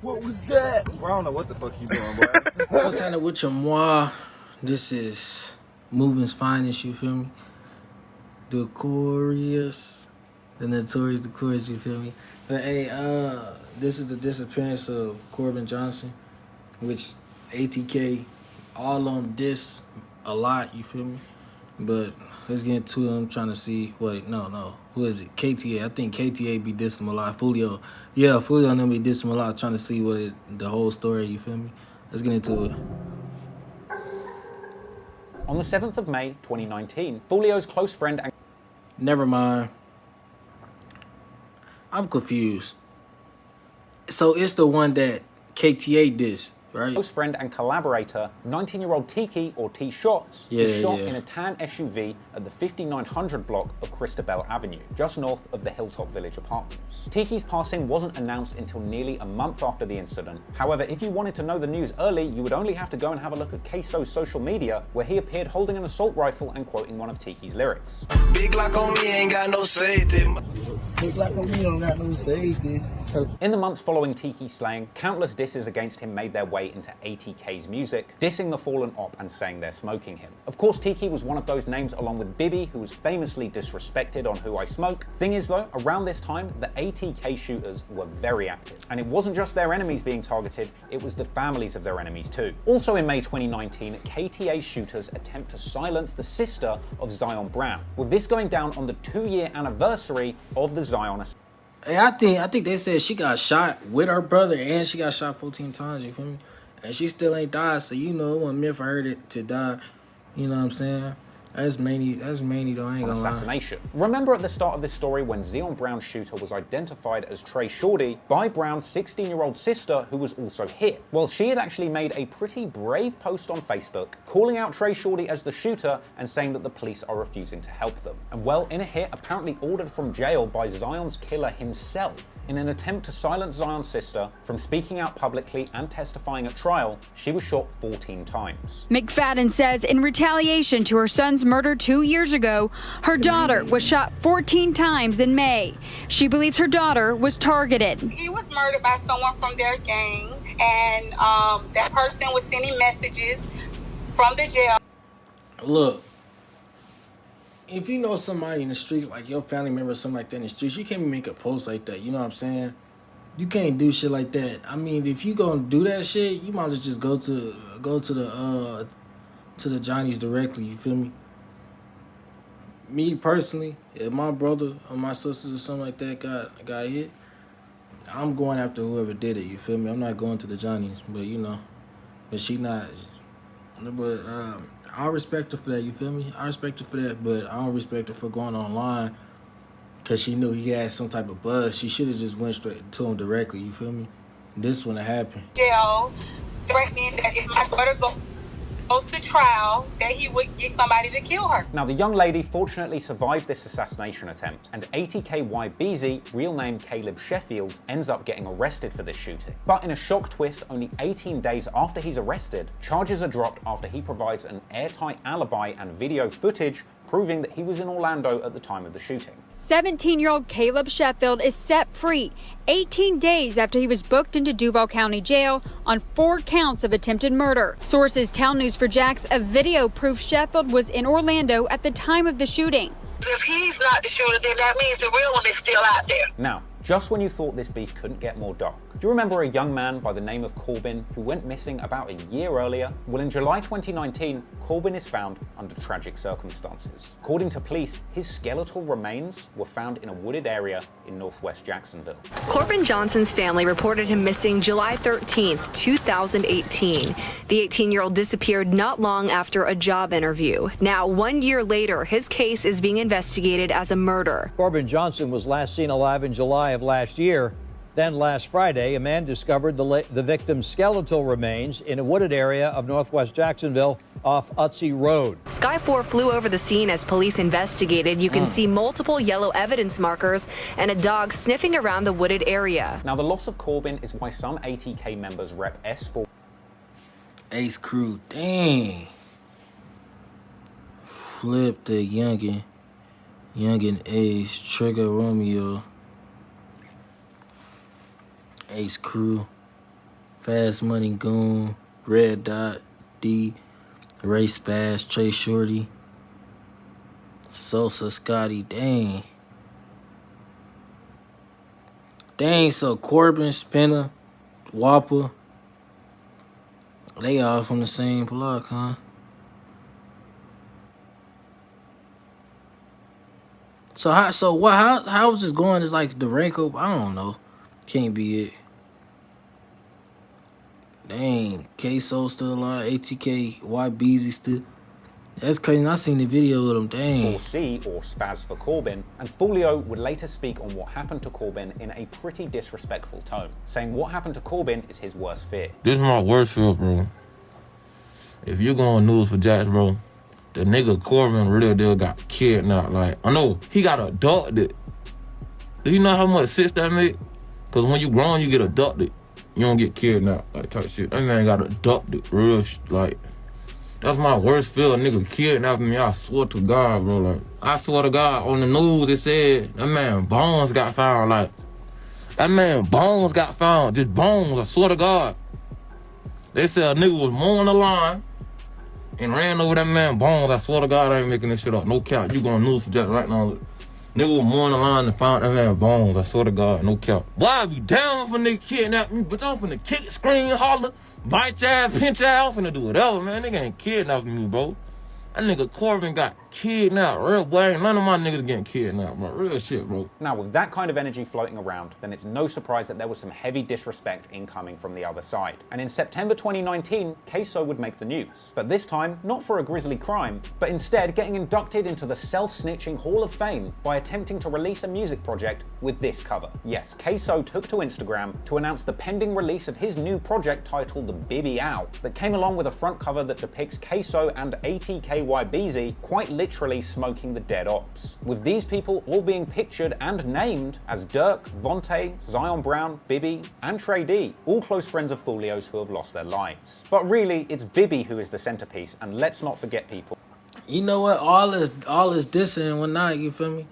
What was that? Bro, I don't know what the fuck you doing, boy. What's happening with your moi? This is Moving's Finest, you feel me? The Notorious, you feel me? But hey, this is the disappearance of Corbin Johnson, which ATK all on this a lot, you feel me? But let's get into it. I'm trying to see. Wait, no. Who is it? KTA. I think KTA be dissing him a lot. Fulio. Yeah, Fulio and them be dissing him a lot. Trying to see the whole story, you feel me? Let's get into it. On the 7th of May, 2019, Fulio's close friend and... Never mind. I'm confused. So it's the one that KTA dissed, right? Close friend and collaborator, 19-year-old Tiki, or T-Shots, was shot in a tan SUV at the 5900 block of Christabel Avenue, just north of the Hilltop Village apartments. Tiki's passing wasn't announced until nearly a month after the incident. However, if you wanted to know the news early, you would only have to go and have a look at Queso's social media, where he appeared holding an assault rifle and quoting one of Tiki's lyrics. Big lock on me, ain't got no safety. Look like we don't got no safety. In the months following Tiki's slaying, countless disses against him made their way into ATK's music, dissing the fallen op and saying they're smoking him. Of course, Tiki was one of those names along with Bibby, who was famously disrespected on Who I Smoke. Thing is though, around this time, the ATK shooters were very active. And it wasn't just their enemies being targeted, it was the families of their enemies too. Also in May 2019, KTA shooters attempt to silence the sister of Zion Brown, with this going down on the 2-year anniversary of the Zion assassination. Hey, I think they said she got shot with her brother and she got shot 14 times, you feel me? And she still ain't died, so you know it wasn't meant for her to die. You know what I'm saying? That's mainly though, I ain't gonna assassination. Remember at the start of this story when Zion Brown's shooter was identified as Trey Shorty by Brown's 16-year-old sister, who was also hit? Well, she had actually made a pretty brave post on Facebook calling out Trey Shorty as the shooter and saying that the police are refusing to help them. And well, in a hit apparently ordered from jail by Zion's killer himself, in an attempt to silence Zion's sister from speaking out publicly and testifying at trial, she was shot 14 times. McFadden says in retaliation to her son's murder 2 years ago, her daughter was shot 14 times in May. She believes her daughter was targeted. He was murdered by someone from their gang, and that person was sending messages from the jail. Look, if you know somebody in the streets, like your family member or something like that in the streets, you can't make a post like that, you know what I'm saying? You can't do shit like that. I mean, if you gonna do that shit, you might as well just go to the Johnnies directly, you feel me? Me personally, if my brother or my sister or something like that got hit, I'm going after whoever did it, you feel me? I'm not going to the Johnnies, but you know, but she not. But I respect her for that, you feel me? I respect her for that, but I don't respect her for going online because she knew he had some type of buzz. She should have just went straight to him directly, you feel me? This wouldn't have happened. Jail, threatening that if my daughter goes to trial, that he would get somebody to kill her. Now, the young lady fortunately survived this assassination attempt, and ATK Beezy, real name Caleb Sheffield, ends up getting arrested for this shooting. But in a shock twist, only 18 days after he's arrested, charges are dropped after he provides an airtight alibi and video footage proving that he was in Orlando at the time of the shooting. 17-year-old Caleb Sheffield is set free 18 days after he was booked into Duval County Jail on 4 counts of attempted murder. Sources tell News4Jax a video proves Sheffield was in Orlando at the time of the shooting. If he's not the shooter, then that means the real one is still out there. Now, just when you thought this beef couldn't get more dark, do you remember a young man by the name of Corbin who went missing about a year earlier? Well, in July 2019, Corbin is found under tragic circumstances. According to police, his skeletal remains were found in a wooded area in northwest Jacksonville. Corbin Johnson's family reported him missing July 13th, 2018. The 18-year-old disappeared not long after a job interview. Now, 1 year later, his case is being investigated as a murder. Corbin Johnson was last seen alive in July of last year. Then last Friday, a man discovered the victim's skeletal remains in a wooded area of northwest Jacksonville off Utsey Road. Sky 4 flew over the scene as police investigated. You can see multiple yellow evidence markers and a dog sniffing around the wooded area. Now, the loss of Corbin is why some ATK members rep S4. Ace Crew, dang. Flip the youngin' Ace, Trigger Romeo. Ace Crew. Fast Money Goon, Red Dot, D, Ray Spaz, Trey Shorty, Sosa, Scotty, dang. Dang, so Corbin, Spinner, Whopper, they all from the same block, huh? How is this going? Is like Durango? I don't know. Can't be it. Dang, Queso still alive. ATK, YBZ still. That's crazy. I seen the video with him. Dang. Or C, or Spaz for Corbin, and Folio would later speak on what happened to Corbin in a pretty disrespectful tone, saying what happened to Corbin is his worst fear. This is my worst fear, bro. If you go on news for Jax, bro, the nigga Corbin really deal got kidnapped. Like, I know he got abducted. Do you know how much sense that make? Cause when you grown, you get abducted. You don't get kidnapped, like type shit. That man got abducted, real like. That's my worst fear, a nigga kidnapping me. I swear to God, bro. Like, I swear to God, on the news it said that man bones got found. Like, that man bones got found. Just bones, I swear to God. They said a nigga was mowing the line and ran over that man bones. I swear to God, I ain't making this shit up. No cap. You going news for Jack right now. Nigga was mowing the line and found that man bones. I swear to God, no cap. Boy, I be down for nigga kidnap me, but I'm finna kick, scream, holler, bite your ass, pinch your ass, I'm finna do whatever, man. Nigga ain't kidnapping me, bro. That nigga Corbin got kidnapped. Real boy, none of my niggas getting kidnapped, bro. Real shit, bro. Now, with that kind of energy floating around, then it's no surprise that there was some heavy disrespect incoming from the other side. And in September 2019, Queso would make the news. But this time, not for a grisly crime, but instead getting inducted into the self-snitching Hall of Fame by attempting to release a music project with this cover. Yes, Queso took to Instagram to announce the pending release of his new project titled The Bibby Out, that came along with a front cover that depicts Queso and ATKYBZ quite literally smoking the dead ops, with these people all being pictured and named as Dirk, Vontae, Zion Brown, Bibby, and Trey D, all close friends of Folio's who have lost their lives. But really, it's Bibby who is the centerpiece, and let's not forget, people. You know what? All this dissing and whatnot, you feel me?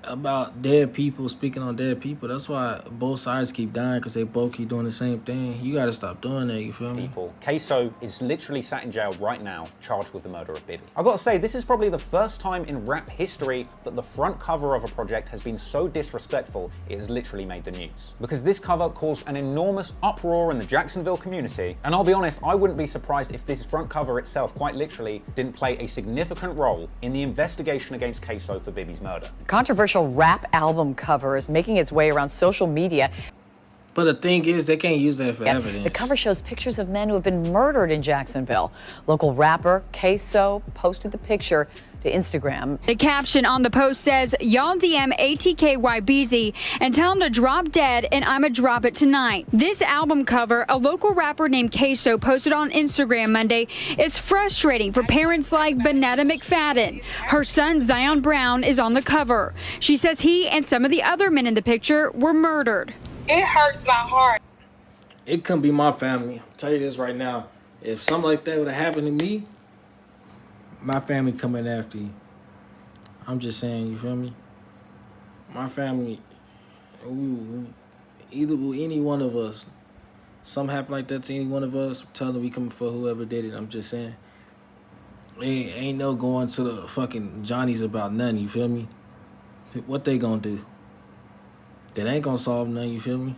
About dead people, speaking on dead people. That's why both sides keep dying, because they both keep doing the same thing. You gotta stop doing that, you feel me? Queso is literally sat in jail right now, charged with the murder of Bibby. I've got to say, this is probably the first time in rap history that the front cover of a project has been so disrespectful it has literally made the news. Because this cover caused an enormous uproar in the Jacksonville community, and I'll be honest, I wouldn't be surprised if this front cover itself quite literally didn't play a significant role in the investigation against Queso for Bibby's murder. Controversial rap album cover is making its way around social media. But the thing is, they can't use that for evidence. The cover shows pictures of men who have been murdered in Jacksonville. Local rapper Queso posted the picture to Instagram. The caption on the post says, "Y'all DM ATKYBZ and tell him to drop dead and I'ma drop it tonight." This album cover, a local rapper named Queso posted on Instagram Monday, is frustrating for parents like Bonetta McFadden. Her son Zion Brown is on the cover. She says he and some of the other men in the picture were murdered. It hurts my heart. It couldn't be my family. I'll tell you this right now. If something like that would have happened to me, my family coming after you. I'm just saying, you feel me? My family, either any one of us, something happen like that to any one of us, tell them we coming for whoever did it. I'm just saying. Ain't no going to the fucking Johnny's about nothing, you feel me? What they gonna do? That ain't gonna solve nothing, you feel me?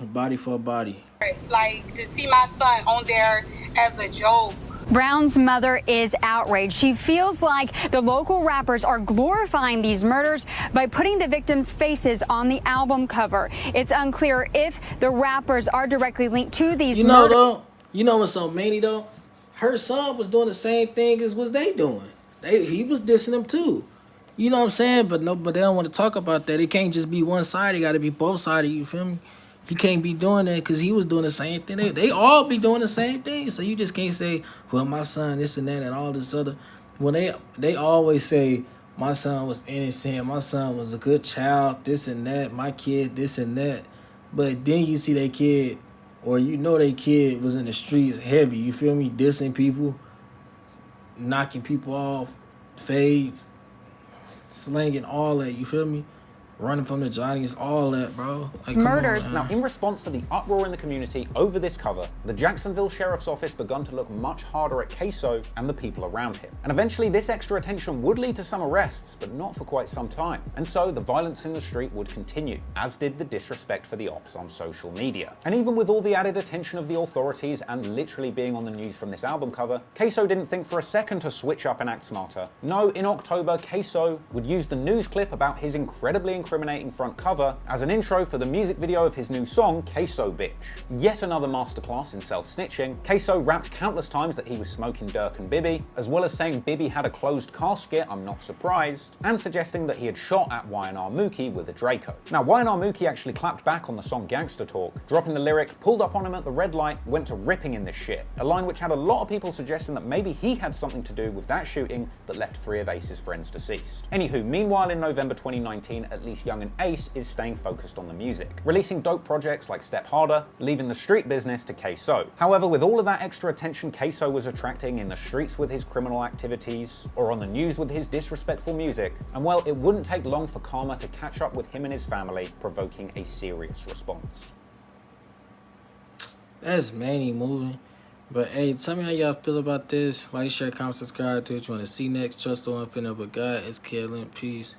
A body for a body. Like, to see my son on there as a joke. Brown's mother is outraged. She feels like the local rappers are glorifying these murders by putting the victims' faces on the album cover. It's unclear if the rappers are directly linked to these murders. You know what's so many though? Her son was doing the same thing as was they doing. He was dissing them too. You know what I'm saying? But they don't want to talk about that. It can't just be one side. It got to be both sides. You feel me? He can't be doing that because he was doing the same thing. They all be doing the same thing. So you just can't say, well, my son, this and that and all this other. When they always say, my son was innocent, my son was a good child, this and that, my kid, this and that. But then you see their kid, or you know their kid was in the streets heavy, you feel me? Dissing people, knocking people off, fades, slanging all that, you feel me? running from the Johnnies, all that, bro. Like, Murders. Now, in response to the uproar in the community over this cover, the Jacksonville Sheriff's Office begun to look much harder at Queso and the people around him. And eventually this extra attention would lead to some arrests, but not for quite some time. And so the violence in the street would continue, as did the disrespect for the ops on social media. And even with all the added attention of the authorities and literally being on the news from this album cover, Queso didn't think for a second to switch up and act smarter. No, in October, Queso would use the news clip about his incredibly incriminating front cover as an intro for the music video of his new song, Queso Bitch. Yet another masterclass in self-snitching. Queso rapped countless times that he was smoking Dirk and Bibby, as well as saying Bibby had a closed casket, I'm not surprised, and suggesting that he had shot at Y&R Mookie with a Draco. Now, Y&R Mookie actually clapped back on the song Gangsta Talk, dropping the lyric, pulled up on him at the red light, went to ripping in this shit, a line which had a lot of people suggesting that maybe he had something to do with that shooting that left 3 of Ace's friends deceased. Anywho, meanwhile in November 2019, at least Young and Ace is staying focused on the music, releasing dope projects like Step Harder, leaving the street business to Queso. However, with all of that extra attention Queso was attracting in the streets with his criminal activities, or on the news with his disrespectful music, and well, it wouldn't take long for karma to catch up with him and his family, provoking a serious response. That's many moving. But hey, tell me how y'all feel about this. Like, share, comment, subscribe to what you want to see next. Trust the one, but God is killing. Peace.